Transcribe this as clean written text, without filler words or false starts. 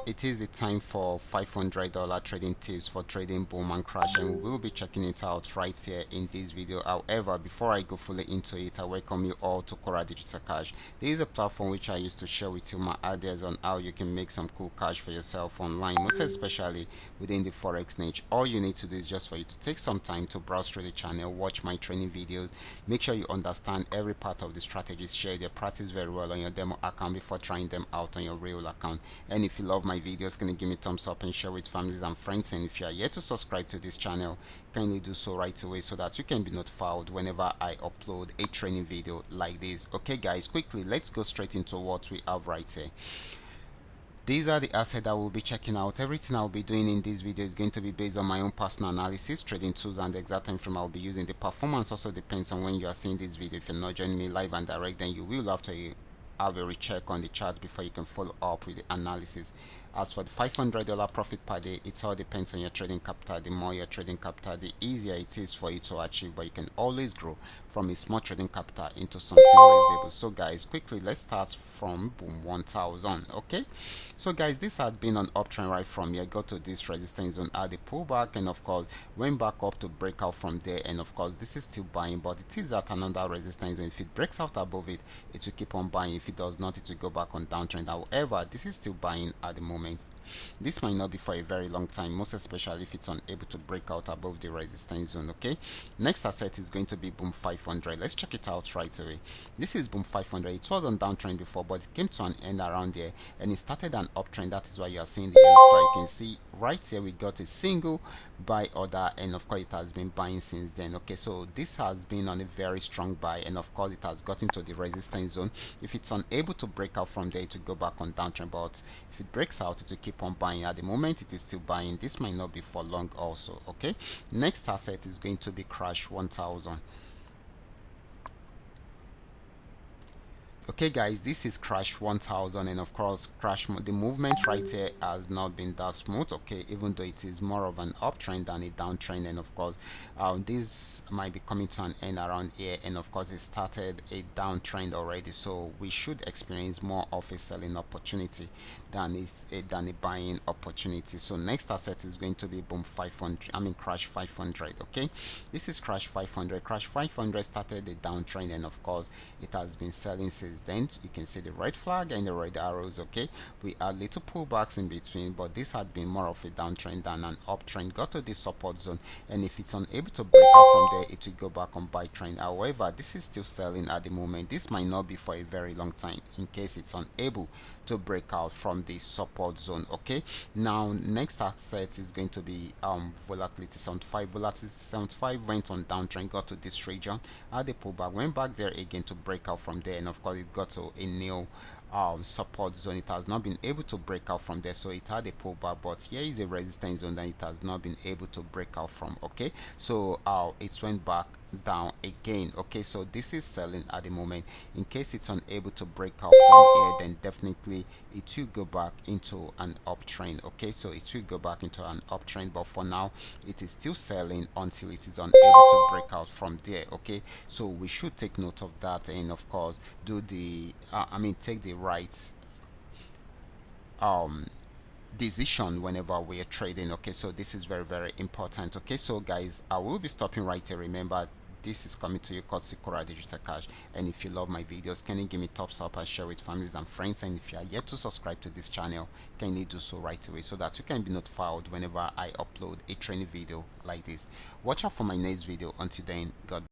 it is the time for $500 trading tips for trading boom and crash, and we will be checking it out right here in this video. However, before I go fully into it, I welcome you all to Qora Digital Cash. This is a platform which I used to share with you my ideas on how you can make some cool cash for yourself online, most especially within the forex niche. All you need to do is just for you to take some time to browse through the channel, watch my training videos, make sure you understand every part of the strategies, share their practice very well on your demo account before trying them out on your real account. And if you love my videos, can you give me thumbs up and share with families and friends? And if you are yet to subscribe to this channel, kindly do so right away so that you can be notified whenever I upload a training video like this. Okay guys, quickly let's go straight into what we have right here. These are the assets that we'll be checking out. Everything I'll be doing in this video is going to be based on my own personal analysis, trading tools, and the exact time frame I'll be using. The performance also depends on when you are seeing this video. If you're not joining me live and direct, then you will have to have a recheck on the chart before you can follow up with the analysis. As for the $500 profit per day, it all depends on your trading capital. The more your trading capital, the easier it is for you to achieve, but you can always grow from a small trading capital into something reasonable. So guys, quickly let's start from boom 1000. Okay, so guys, this had been an uptrend right from here, got to this resistance zone, had a pullback, and of course went back up to break out from there. And of course this is still buying, but it is at another resistance zone. If it breaks out above it, it will keep on buying. If it does not, it will go back on downtrend. However, this is still buying at the moment. This might not be for a very long time, most especially if it's unable to break out above the resistance zone. Okay, next asset is going to be boom 500. Let's check it out right away. This is boom 500. It was on downtrend before, but it came to an end around there and it started an uptrend. That is why you are seeing the yellow flag. You can see right here we got a single buy order, and of course it has been buying since then. Okay, so this has been on a very strong buy, and of course it has gotten to the resistance zone. If it's unable to break out from there, it will go back on downtrend, but if it breaks out, it will keep on buying. At the moment it is still buying. This might not be for long also. Okay, next asset is going to be crash 1000. Okay guys, this is crash 1000, and of course crash the movement right here has not been that smooth. Okay, even though it is more of an uptrend than a downtrend, and of course this might be coming to an end around here, and of course it started a downtrend already, so we should experience more of a selling opportunity than a buying opportunity. So next asset is going to be boom 500, crash 500. Okay, this is crash 500. Crash 500 started a downtrend, and of course it has been selling since then. You can see the red flag and the red arrows. Okay, we had little pullbacks in between, but this had been more of a downtrend than an uptrend. Got to this support zone, and if it's unable to break out from there, it will go back on buy trend. However, this is still selling at the moment. This might not be for a very long time in case it's unable to break out from the support zone. Okay, now next asset is going to be volatility 75. Volatility 75 went on downtrend, got to this region, had a pullback, went back there again to break out from there, and of course it got to a new support zone. It has not been able to break out from there, so it had a pullback, but here is a resistance zone that it has not been able to break out from. Okay, so it went back down again. Okay, so this is selling at the moment. In case it's unable to break out from here, then definitely it will go back into an uptrend. Okay, so it will go back into an uptrend, but for now it is still selling until it is unable to break out from there. Okay, so we should take note of that, and of course do the take the right decision whenever we are trading. Okay, so this is very important. Okay, so guys, I will be stopping right here. Remember, this is coming to you courtesy Qora Digital Cash, and if you love my videos, can you give me thumbs up and share with families and friends? And if you are yet to subscribe to this channel, can you do so right away so that you can be notified whenever I upload a training video like this. Watch out for my next video. Until then, God